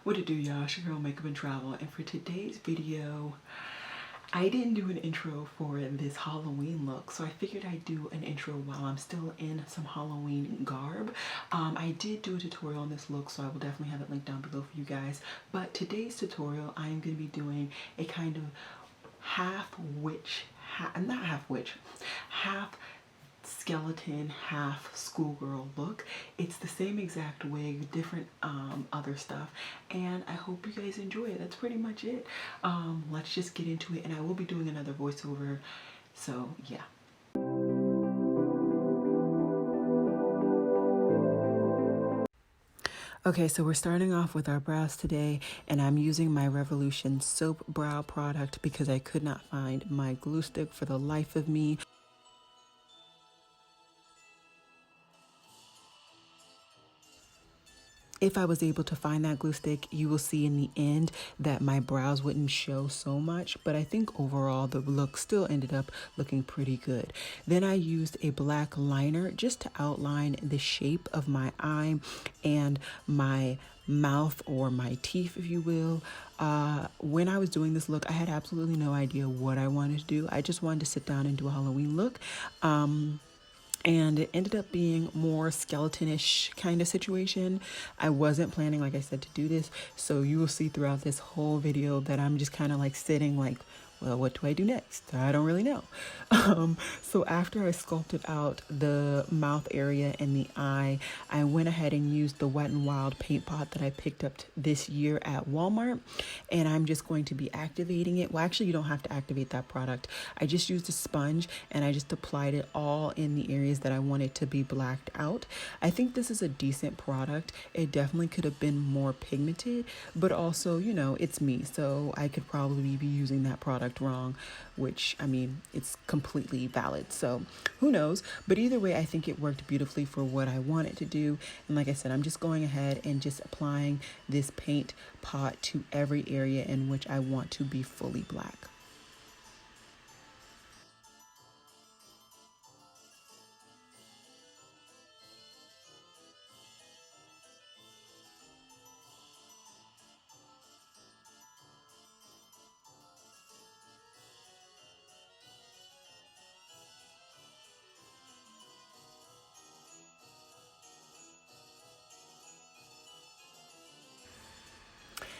What it do, y'all? It's your girl Makeup and Travel, and for today's video, I didn't do an intro for this Halloween look, so I figured I'd do an intro while I'm still in some Halloween garb. I did do a tutorial on this look, so I will definitely have it linked down below for you guys. But today's tutorial, I am going to be doing a kind of half skeleton, half schoolgirl look. It's the same exact wig, different other stuff, and I hope you guys enjoy it. That's pretty much it. Let's just get into it, and I will be doing another voiceover, so yeah. Okay, so we're starting off with our brows today, and I'm using my Revolution Soap Brow product because I could not find my glue stick for the life of me. If I was able to find that glue stick, you will see in the end that my brows wouldn't show so much, but I think overall the look still ended up looking pretty good. Then I used a black liner just to outline the shape of my eye and my mouth, or my teeth, if you will. When I was doing this look, I had absolutely no idea what I wanted to do. I just wanted to sit down and do a Halloween look. And it ended up being more skeleton-ish kind of situation. I wasn't planning, like I said, to do this. So you will see throughout this whole video that I'm just kind of like sitting like, well, what do I do next? I don't really know. So after I sculpted out the mouth area and the eye, I went ahead and used the Wet n Wild paint pot that I picked up this year at Walmart. And I'm just going to be activating it. Well, actually, you don't have to activate that product. I just used a sponge and I just applied it all in the areas that I wanted to be blacked out. I think this is a decent product. It definitely could have been more pigmented, but also, you know, it's me. So I could probably be using that product wrong, which, I mean, it's completely valid, so who knows. But either way, I think it worked beautifully for what I wanted to do. And like I said, I'm just going ahead and just applying this paint pot to every area in which I want to be fully black.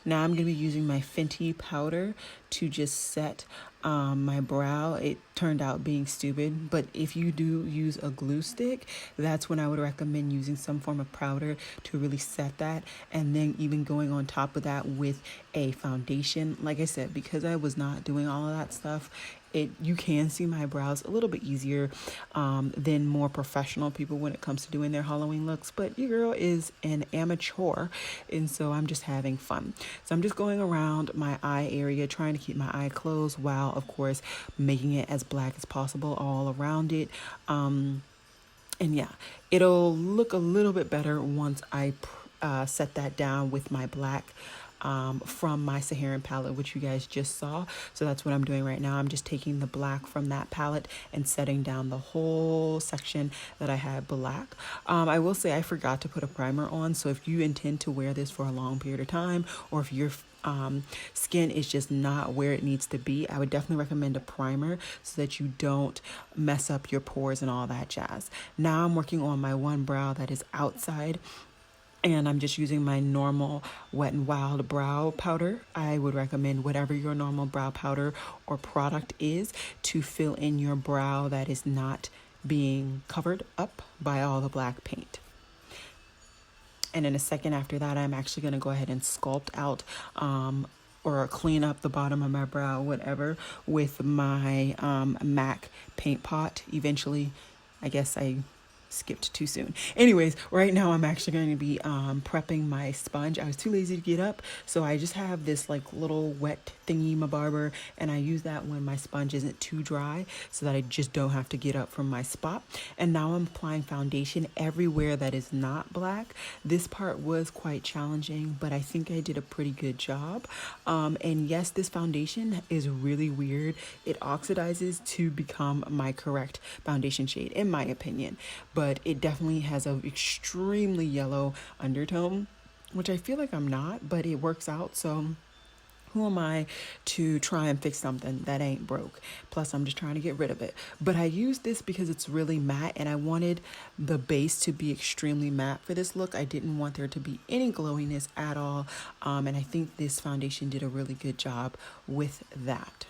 Now I'm going to be using my Fenty powder to just set my brow. It turned out being stupid, but if you do use a glue stick, that's when I would recommend using some form of powder to really set that, and then even going on top of that with a foundation. Like I said, because I was not doing all of that stuff, you can see my brows a little bit easier than more professional people when it comes to doing their Halloween looks, but your girl is an amateur, and so I'm just having fun. So I'm just going around my eye area, trying to keep my eye closed while, of course, making it as black as possible all around it. And yeah, it'll look a little bit better once I set that down with my black from my Saharan palette, which you guys just saw. So that's what I'm doing right now. I'm just taking the black from that palette and setting down the whole section that I had black. I will say I forgot to put a primer on, so if you intend to wear this for a long period of time, or if your skin is just not where it needs to be, I would definitely recommend a primer so that you don't mess up your pores and all that jazz. Now I'm working on my one brow that is outside, and I'm just using my normal Wet n Wild brow powder. I would recommend whatever your normal brow powder or product is to fill in your brow that is not being covered up by all the black paint. And in a second after that, I'm actually going to go ahead and sculpt out or clean up the bottom of my brow, whatever, with my MAC paint pot. Eventually, I guess I skipped too soon. Anyways, right now I'm actually going to be prepping my sponge. I was too lazy to get up, so I just have this like little wet thingy, my barber, and I use that when my sponge isn't too dry so that I just don't have to get up from my spot. And now I'm applying foundation everywhere that is not black. This part was quite challenging, but I think I did a pretty good job. And yes, this foundation is really weird. It oxidizes to become my correct foundation shade, in my opinion, but it definitely has an extremely yellow undertone. which I feel like I'm not, but it works out. So who am I to try and fix something that ain't broke? Plus, I'm just trying to get rid of it. But I use this because it's really matte and I wanted the base to be extremely matte for this look. I didn't want there to be any glowiness at all. And I think this foundation did a really good job with that.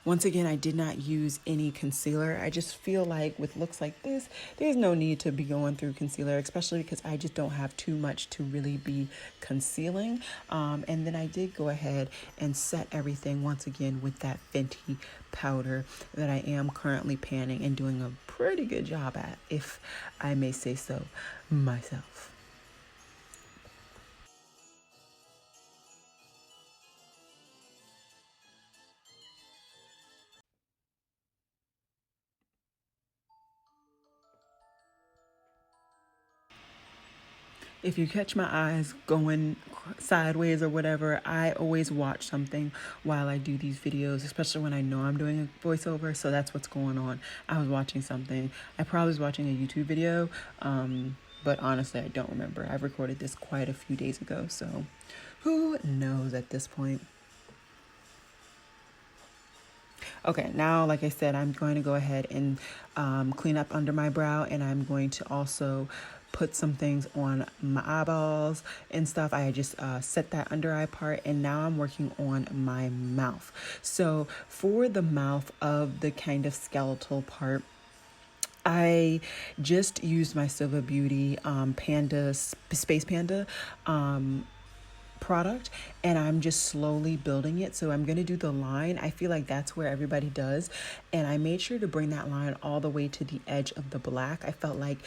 Once again, I did not use any concealer. I just feel like with looks like this, there's no need to be going through concealer, especially because I just don't have too much to really be concealing. And then I did go ahead and set everything once again with that Fenty powder that I am currently panning and doing a pretty good job at, if I may say so myself. If you catch my eyes going sideways or whatever, I always watch something while I do these videos, especially when I know I'm doing a voiceover. So that's what's going on. I was watching something. I probably was watching a YouTube video, but honestly, I don't remember. I've recorded this quite a few days ago, so who knows at this point. Okay, now, like I said, I'm going to go ahead and clean up under my brow, and I'm going to also put some things on my eyeballs and stuff. I just set that under eye part, and now I'm working on my mouth. So for the mouth of the kind of skeletal part, I just used my Silver Beauty Space Panda product, and I'm just slowly building it. So I'm going to do the line. I feel like that's where everybody does, and I made sure to bring that line all the way to the edge of the black. I felt like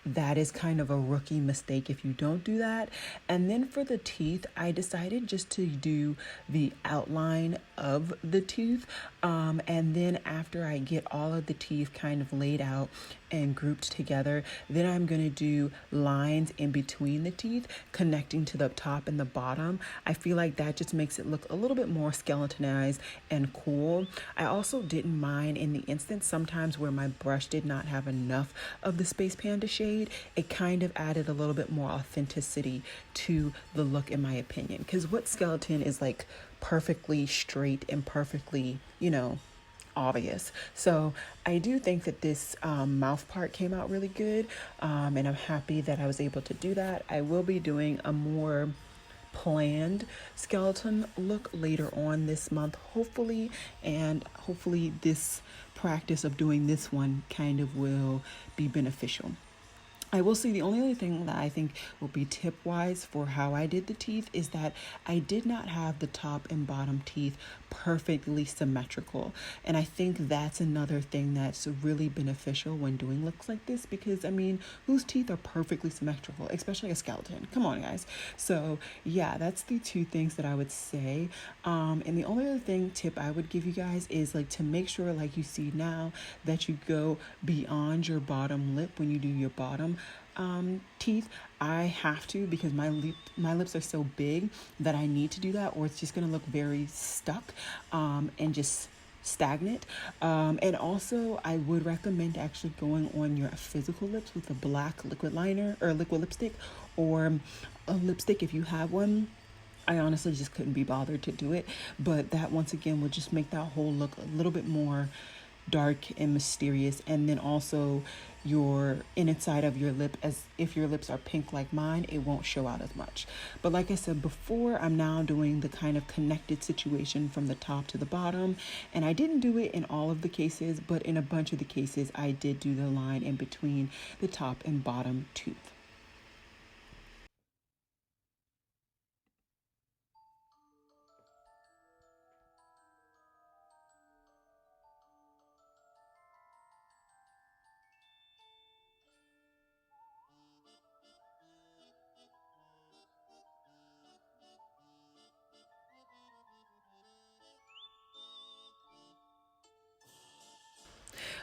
that is kind of a rookie mistake if you don't do that. And then for the teeth, I decided just to do the outline of the tooth, and then after I get all of the teeth kind of laid out and grouped together, then I'm going to do lines in between the teeth connecting to the top and the bottom. I feel like that just makes it look a little bit more skeletonized and cool. I also didn't mind in the instance sometimes where my brush did not have enough of the Space Panda shade. It kind of added a little bit more authenticity to the look, in my opinion, because what skeleton is like perfectly straight and perfectly, obvious. So I do think that this mouth part came out really good, and I'm happy that I was able to do that. I will be doing a more planned skeleton look later on this month, hopefully, and hopefully this practice of doing this one kind of will be beneficial. I will say the only other thing that I think will be tip wise for how I did the teeth is that I did not have the top and bottom teeth perfectly symmetrical. And I think that's another thing that's really beneficial when doing looks like this, because I mean, whose teeth are perfectly symmetrical, especially a skeleton? Come on, guys. So yeah, that's the two things that I would say. And the only other tip I would give you guys is like to make sure, like you see now, that you go beyond your bottom lip when you do your bottom teeth. I have to, because my lips are so big that I need to do that, or it's just gonna look very stuck and just stagnant. And also I would recommend actually going on your physical lips with a black liquid liner or liquid lipstick, or a lipstick if you have one. I honestly just couldn't be bothered to do it, but that once again would just make that whole look a little bit more dark and mysterious. And then also your inside of your lip, as if your lips are pink like mine, it won't show out as much. But like I said before, I'm now doing the kind of connected situation from the top to the bottom, and I didn't do it in all of the cases, but in a bunch of the cases I did do the line in between the top and bottom tooth.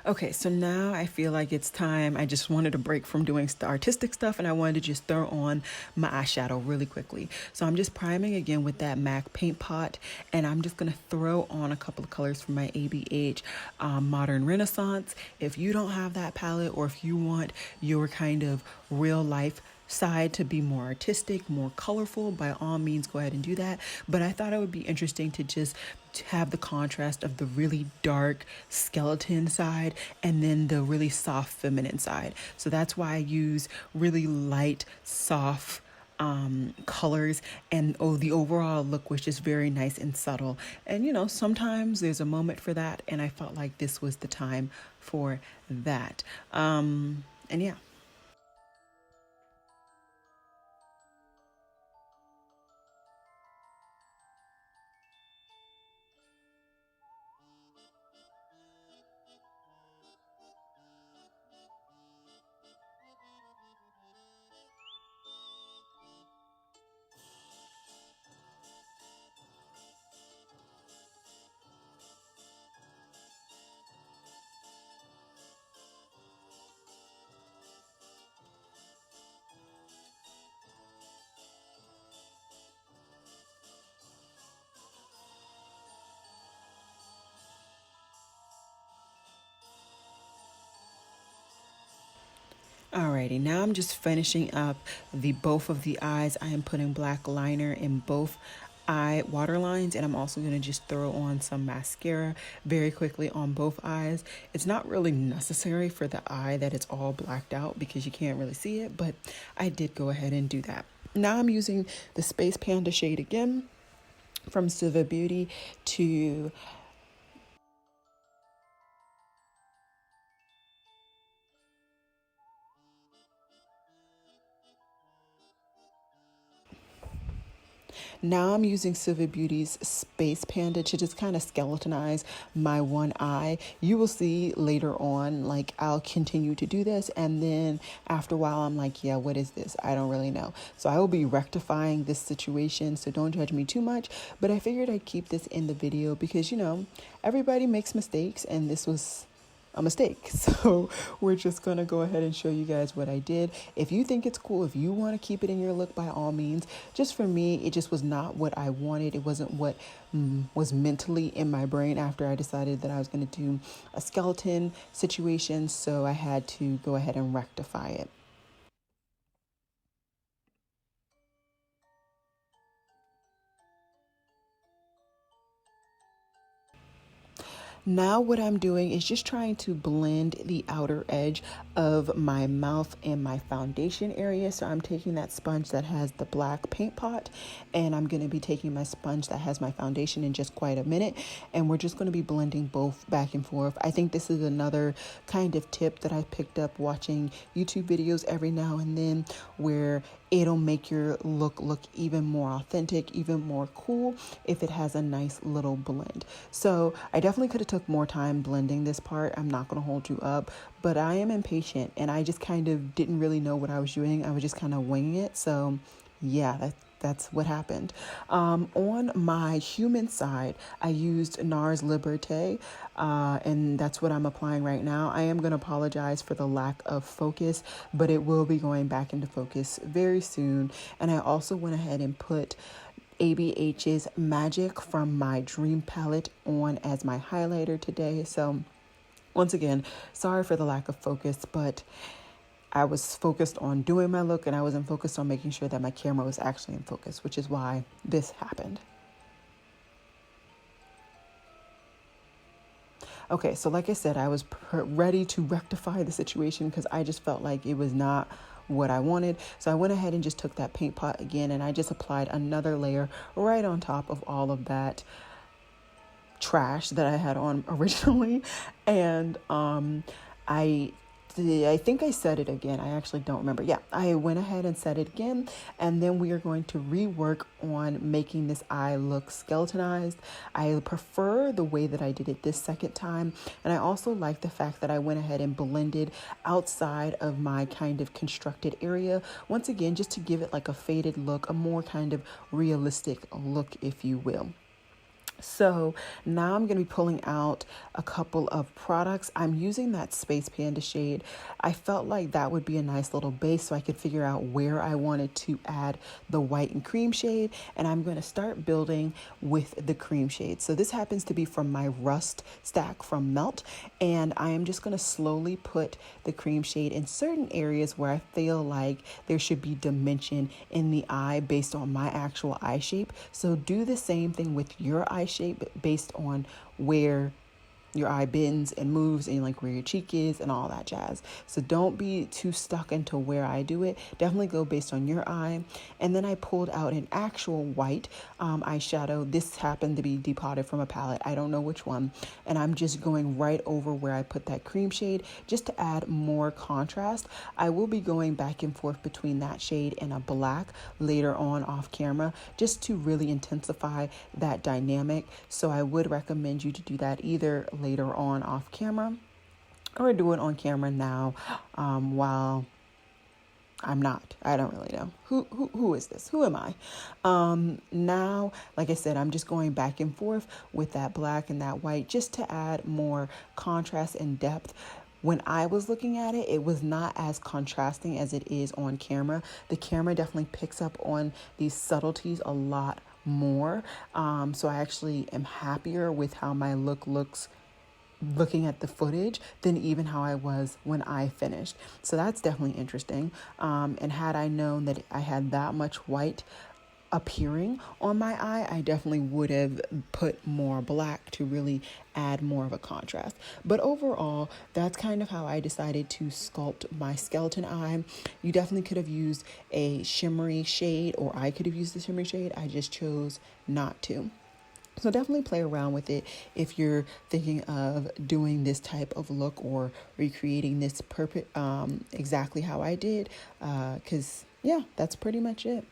Okay, so now I feel like it's time. I just wanted a break from doing the artistic stuff and I wanted to just throw on my eyeshadow really quickly. So I'm just priming again with that MAC paint pot, and I'm just going to throw on a couple of colors from my ABH Modern Renaissance. If you don't have that palette, or if you want your kind of real life side to be more artistic, more colorful, by all means go ahead and do that. But I thought it would be interesting to just have the contrast of the really dark skeleton side and then the really soft feminine side. So that's why I use really light, soft colors, and the overall look was just very nice and subtle. And you know, sometimes there's a moment for that, and I felt like this was the time for that. And yeah. Alrighty, now I'm just finishing up the both of the eyes. I am putting black liner in both eye waterlines, and I'm also going to just throw on some mascara very quickly on both eyes. It's not really necessary for the eye that it's all blacked out because you can't really see it, but I did go ahead and do that. Now I'm using the Space Panda shade again from Silver Beauty to Now I'm using Silver Beauty's Space Panda to just kind of skeletonize my one eye. You will see later on, like I'll continue to do this, and then after a while I'm like, yeah, what is this? I don't really know. So I will be rectifying this situation, so don't judge me too much. But I figured I'd keep this in the video because, you know, everybody makes mistakes, and this was a mistake. So we're just gonna go ahead and show you guys what I did. If you think it's cool, if you want to keep it in your look, by all means. Just for me, it just was not what I wanted. It wasn't what was mentally in my brain after I decided that I was going to do a skeleton situation. So I had to go ahead and rectify it. Now what I'm doing is just trying to blend the outer edge of my mouth and my foundation area. So I'm taking that sponge that has the black paint pot, and I'm going to be taking my sponge that has my foundation in just quite a minute, and we're just going to be blending both back and forth. I think this is another kind of tip that I picked up watching YouTube videos every now and then, where it'll make your look even more authentic, even more cool if it has a nice little blend. So I definitely could have took more time blending this part. I'm not going to hold you up, but I am impatient and I just kind of didn't really know what I was doing. I was just kind of winging it. So yeah, that's what happened. On my human side, I used NARS Liberté, and that's what I'm applying right now. I am going to apologize for the lack of focus, but it will be going back into focus very soon. And I also went ahead and put ABH's Magic from my Dream Palette on as my highlighter today. So once again, sorry for the lack of focus, but I was focused on doing my look and I wasn't focused on making sure that my camera was actually in focus, which is why this happened. Okay, so like I said, I was ready to rectify the situation because I just felt like it was not what I wanted. So I went ahead and just took that paint pot again and I just applied another layer right on top of all of that trash that I had on originally. And I think I said it again. I actually don't remember. Yeah, I went ahead and said it again. And then we are going to rework on making this eye look skeletonized. I prefer the way that I did it this second time. And I also like the fact that I went ahead and blended outside of my kind of constructed area. Once again, just to give it like a faded look, a more kind of realistic look, if you will. So now I'm going to be pulling out a couple of products. I'm using that Space Panda shade. I felt like that would be a nice little base so I could figure out where I wanted to add the white and cream shade. And I'm going to start building with the cream shade. So this happens to be from my Rust stack from Melt. And I am just going to slowly put the cream shade in certain areas where I feel like there should be dimension in the eye based on my actual eye shape. So do the same thing with your eye shape based on where your eye bends and moves and like where your cheek is and all that jazz. So don't be too stuck into where I do it. Definitely go based on your eye. And then I pulled out an actual white eyeshadow. This happened to be depotted from a palette. I don't know which one. And I'm just going right over where I put that cream shade just to add more contrast. I will be going back and forth between that shade and a black later on off camera just to really intensify that dynamic. So I would recommend you to do that either later on off camera or do it on camera now while I'm not. I don't really know. Who is this? Who am I? Now, like I said, I'm just going back and forth with that black and that white just to add more contrast and depth. When I was looking at it, it was not as contrasting as it is on camera. The camera definitely picks up on these subtleties a lot more. So I actually am happier with how my look looks looking at the footage than even how I was when I finished. So that's definitely interesting. And had I known that I had that much white appearing on my eye, I definitely would have put more black to really add more of a contrast. But overall, that's kind of how I decided to sculpt my skeleton eye. You definitely could have used a shimmery shade, or I could have used the shimmery shade. I just chose not to. So definitely play around with it if you're thinking of doing this type of look or recreating this exactly how I did. Because yeah, that's pretty much it.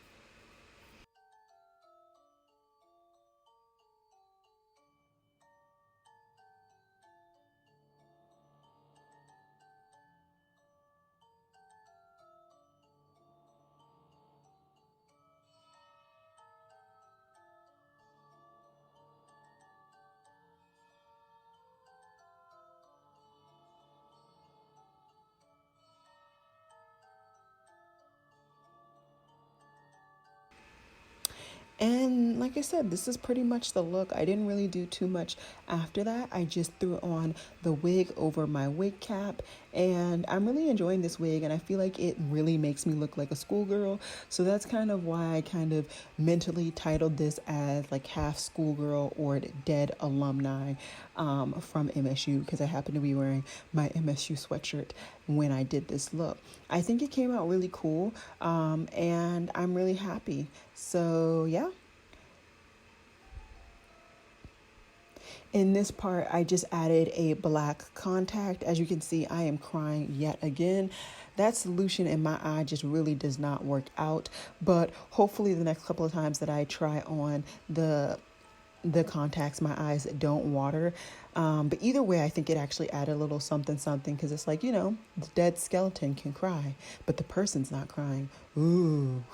And like I said, this is pretty much the look. I didn't really do too much after that. I just threw on the wig over my wig cap, and I'm really enjoying this wig, and I feel like it really makes me look like a schoolgirl. So that's kind of why I kind of mentally titled this as like half schoolgirl or dead alumni from MSU, because I happen to be wearing my MSU sweatshirt when I did this look. I think it came out really cool, and I'm really happy. So yeah. In this part, I just added a black contact. As you can see, I am crying yet again. That solution in my eye just really does not work out. But hopefully the next couple of times that I try on the contacts, my eyes don't water. But either way, I think it actually added a little something, because it's like, the dead skeleton can cry, but the person's not crying. Ooh.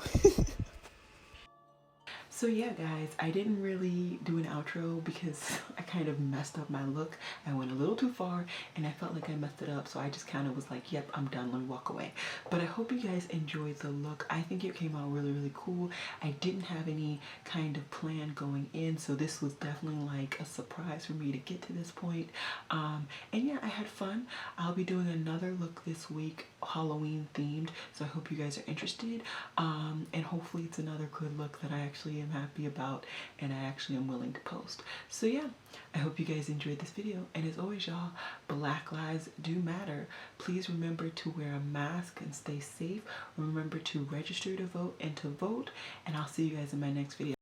So yeah, guys, I didn't really do an outro because I kind of messed up my look. I went a little too far and I felt like I messed it up. So I just kind of was like, yep, I'm done, let me walk away. But I hope you guys enjoyed the look. I think it came out really, really cool. I didn't have any kind of plan going in, so this was definitely like a surprise for me to get to this point. And yeah, I had fun. I'll be doing another look this week, Halloween themed. So I hope you guys are interested. And hopefully it's another good look that I actually am happy about and I actually am willing to post. So yeah, I hope you guys enjoyed this video, and as always, y'all, Black lives do matter. Please remember to wear a mask and stay safe. Remember to register to vote and to vote, and I'll see you guys in my next video.